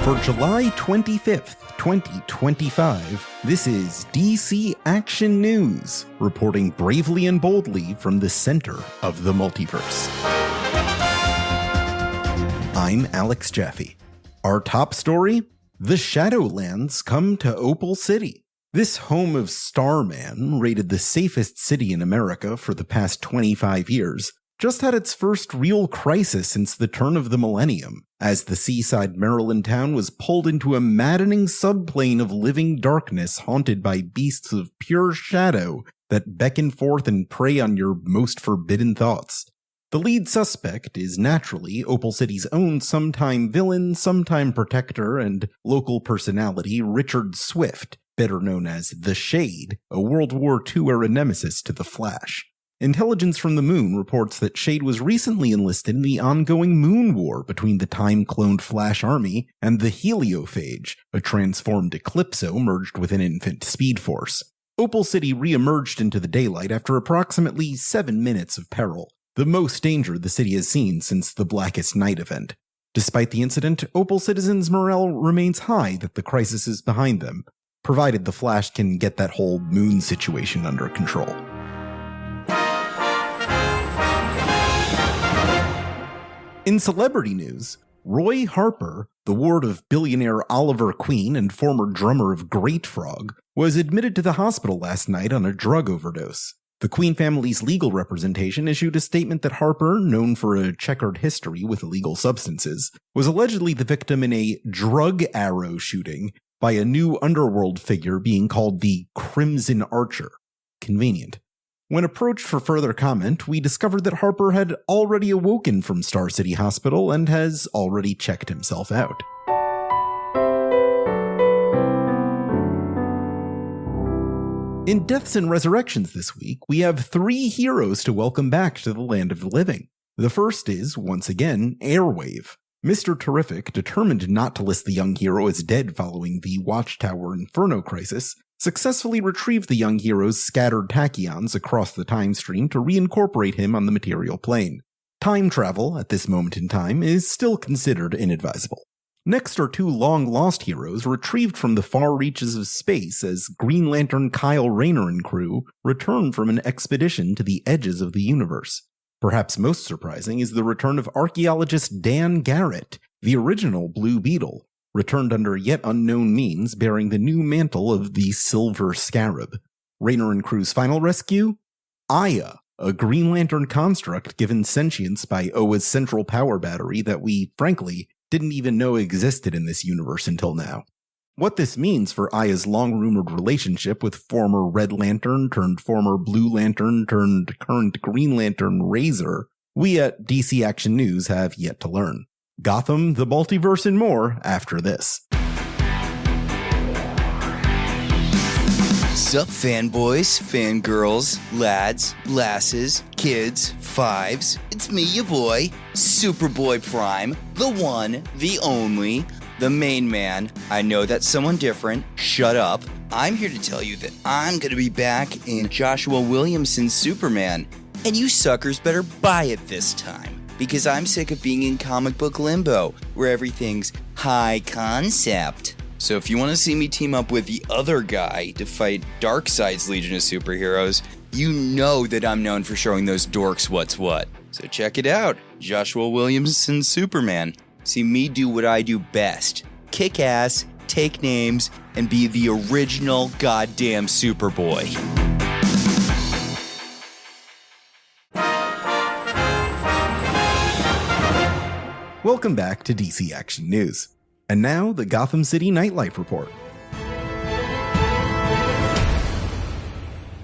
For July 25th, 2025, this is DC Action News, reporting bravely and boldly from the center of the multiverse. I'm Alex Jaffe. Our top story? The Shadowlands come to Opal City. This home of Starman, rated the safest city in America for the past 25 years, just had its first real crisis since the turn of the millennium, as the seaside Maryland town was pulled into a maddening subplane of living darkness haunted by beasts of pure shadow that beckon forth and prey on your most forbidden thoughts. The lead suspect is naturally Opal City's own sometime villain, sometime protector, and local personality Richard Swift, better known as The Shade, a World War II-era nemesis to the Flash. Intelligence from the Moon reports that Shade was recently enlisted in the ongoing Moon War between the time-cloned Flash army and the Heliophage, a transformed Eclipso merged with an infant Speed Force. Opal City re-emerged into the daylight after approximately 7 minutes of peril, the most danger the city has seen since the Blackest Night event. Despite the incident, Opal citizens' morale remains high that the crisis is behind them, provided the Flash can get that whole moon situation under control. In celebrity news, Roy Harper, the ward of billionaire Oliver Queen and former drummer of Great Frog, was admitted to the hospital last night on a drug overdose. The Queen family's legal representation issued a statement that Harper, known for a checkered history with illegal substances, was allegedly the victim in a drug arrow shooting by a new underworld figure being called the Crimson Archer. Convenient. When approached for further comment, we discovered that Harper had already awoken from Star City Hospital and has already checked himself out. In Deaths and Resurrections this week, we have 3 heroes to welcome back to the land of the living. The first is, once again, Airwave. Mr. Terrific, determined not to list the young hero as dead following the Watchtower Inferno crisis, successfully retrieved the young hero's scattered tachyons across the time stream to reincorporate him on the material plane. Time travel, at this moment in time, is still considered inadvisable. Next are 2 long-lost heroes retrieved from the far reaches of space as Green Lantern Kyle Rayner and crew return from an expedition to the edges of the universe. Perhaps most surprising is the return of archaeologist Dan Garrett, the original Blue Beetle, returned under yet unknown means bearing the new mantle of the Silver Scarab. Rayner and crew's final rescue? Aya, a Green Lantern construct given sentience by Oa's central power battery that we, frankly, didn't even know existed in this universe until now. What this means for Aya's long-rumored relationship with former Red Lantern turned former Blue Lantern turned current Green Lantern Razor, we at DC Action News have yet to learn. Gotham, the multiverse, and more after this. Sup, fanboys, fangirls, lads, lasses, kids, fives. It's me, your boy, Superboy Prime, the one, the only, the main man. I know that's someone different. Shut up. I'm here to tell you that I'm gonna be back in Joshua Williamson's Superman, and you suckers better buy it this time. Because I'm sick of being in comic book limbo, where everything's high concept. So if you want to see me team up with the other guy to fight Darkseid's Legion of Superheroes, you know that I'm known for showing those dorks what's what. So check it out, Joshua Williamson's Superman. See me do what I do best. Kick ass, take names, and be the original goddamn Superboy. Welcome back to DC Action News. And now, the Gotham City Nightlife Report.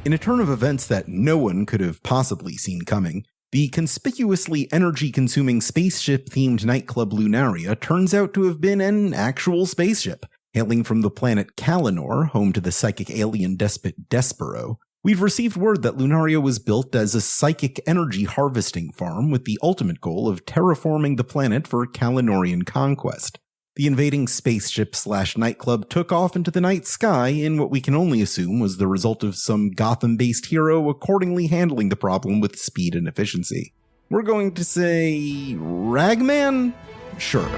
In a turn of events that no one could have possibly seen coming, the conspicuously energy-consuming spaceship-themed nightclub Lunaria turns out to have been an actual spaceship. Hailing from the planet Kalinor, home to the psychic alien despot Despero, we've received word that Lunaria was built as a psychic energy harvesting farm with the ultimate goal of terraforming the planet for Kalinorian conquest. The invading spaceship/nightclub took off into the night sky in what we can only assume was the result of some Gotham-based hero accordingly handling the problem with speed and efficiency. We're going to say Ragman? Sure.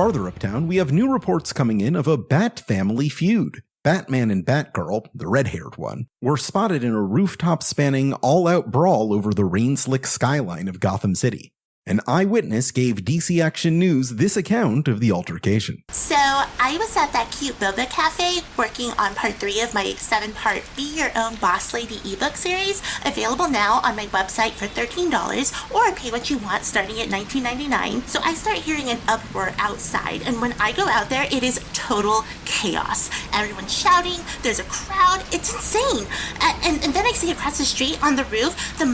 Farther uptown, we have new reports coming in of a Bat family feud. Batman and Batgirl, the red-haired one, were spotted in a rooftop-spanning all-out brawl over the rain-slick skyline of Gotham City. An eyewitness gave DC Action News this account of the altercation. So, I was at that cute boba cafe working on part 3 of my 7-part Be Your Own Boss Lady ebook series, available now on my website for $13 or pay what you want starting at $19.99. So I start hearing an uproar outside, and when I go out there, it is total chaos. Everyone's shouting, there's a crowd, it's insane. And then I see across the street on the roof, the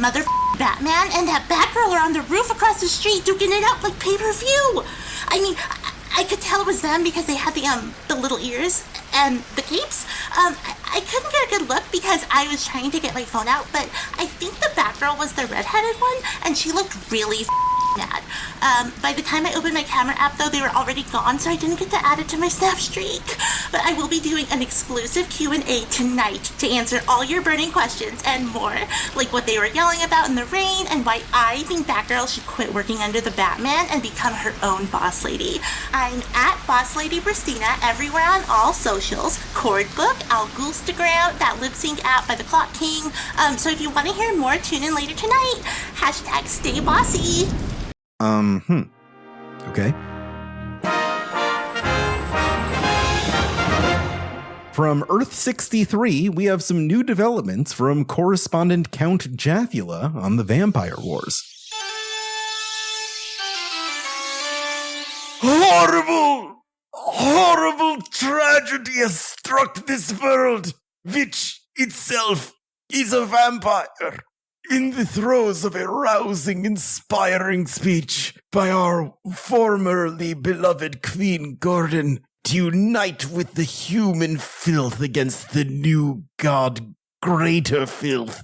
Batman and that Batgirl are on the roof across the street duking it out like pay-per-view. I mean, I could tell it was them because they had the little ears and the capes. I couldn't get a good look because I was trying to get my phone out, but I think the Batgirl was the redheaded one, and she looked really mad. By the time I opened my camera app, though, they were already gone, so I didn't get to add it to my snap streak. But I will be doing an exclusive Q&A tonight to answer all your burning questions and more, like what they were yelling about in the rain and why I think Batgirl should quit working under the Batman and become her own boss lady. I'm at Boss Lady Bristina everywhere on all socials, Chordbook, Algustagram, that lip sync app by the Clock King. So if you want to hear more, tune in later tonight. #stay bossy. Okay. From Earth 63, we have some new developments from correspondent Count Jaffe on the Vampire Wars. Horrible tragedy has struck this world, which itself is a vampire. In the throes of a rousing, inspiring speech by our formerly beloved Queen Gordon to unite with the human filth against the new god, greater filth,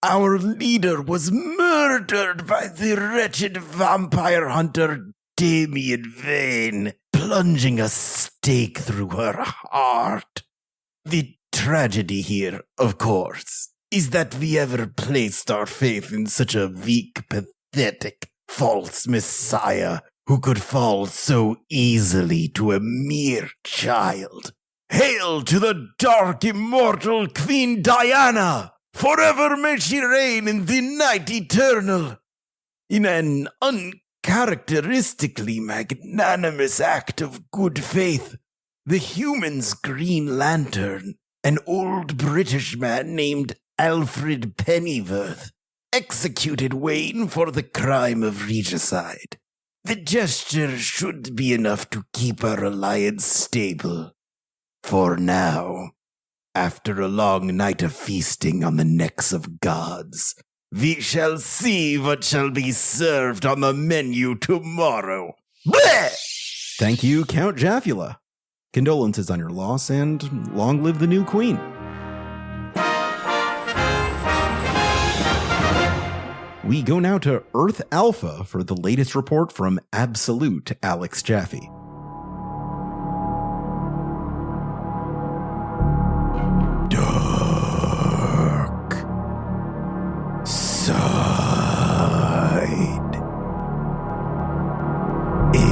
our leader was murdered by the wretched vampire hunter Damian Vane, plunging a stake through her heart. The tragedy here, of course, is that we ever placed our faith in such a weak, pathetic, false messiah who could fall so easily to a mere child. Hail to the dark, immortal Queen Diana! Forever may she reign in the night eternal! In an uncharacteristically magnanimous act of good faith, the Human's Green Lantern, an old British man named Alfred Pennyworth, executed Wayne for the crime of regicide. The gesture should be enough to keep our alliance stable. For now, after a long night of feasting on the necks of gods, we shall see what shall be served on the menu tomorrow. Blech! Thank you, Count Jaffe. Condolences on your loss, and long live the new queen. We go now to Earth Alpha for the latest report from Absolute Alex Jaffe. Dark side is...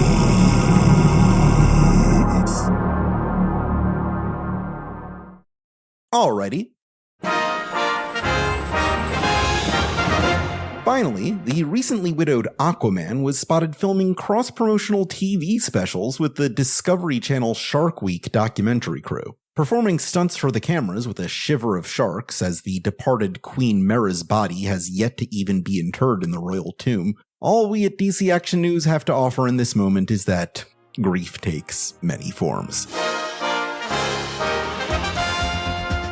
Alrighty. Finally, the recently widowed Aquaman was spotted filming cross-promotional TV specials with the Discovery Channel Shark Week documentary crew, performing stunts for the cameras with a shiver of sharks as the departed Queen Mera's body has yet to even be interred in the royal tomb. All we at DC Action News have to offer in this moment is that grief takes many forms.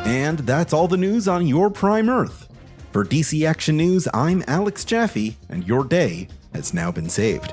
And that's all the news on your Prime Earth. For DC Action News, I'm Alex Jaffe, and your day has now been saved.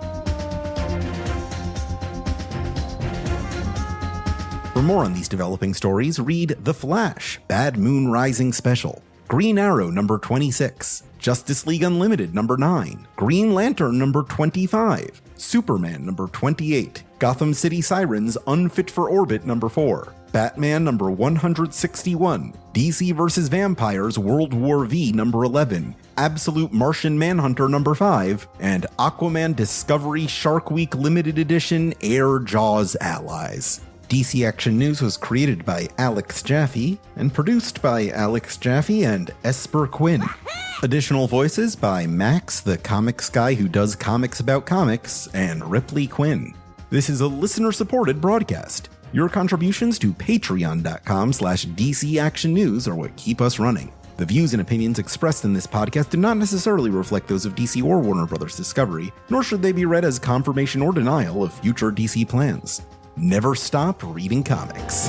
For more on these developing stories, read The Flash, Bad Moon Rising Special, Green Arrow number 26, Justice League Unlimited number 9, Green Lantern number 25, Superman number 28, Gotham City Sirens Unfit for Orbit number 4, Batman number 161, DC vs. Vampires World War V number 11, Absolute Martian Manhunter number 5, and Aquaman Discovery Shark Week Limited Edition Air Jaws Allies. DC Action News was created by Alex Jaffe and produced by Alex Jaffe and Esper Quinn. Additional voices by Max, the comics guy who does comics about comics, and Ripley Quinn. This is a listener-supported broadcast. Your contributions to patreon.com/DCActionNews are what keep us running. The views and opinions expressed in this podcast do not necessarily reflect those of DC or Warner Bros. Discovery, nor should they be read as confirmation or denial of future DC plans. Never stop reading comics.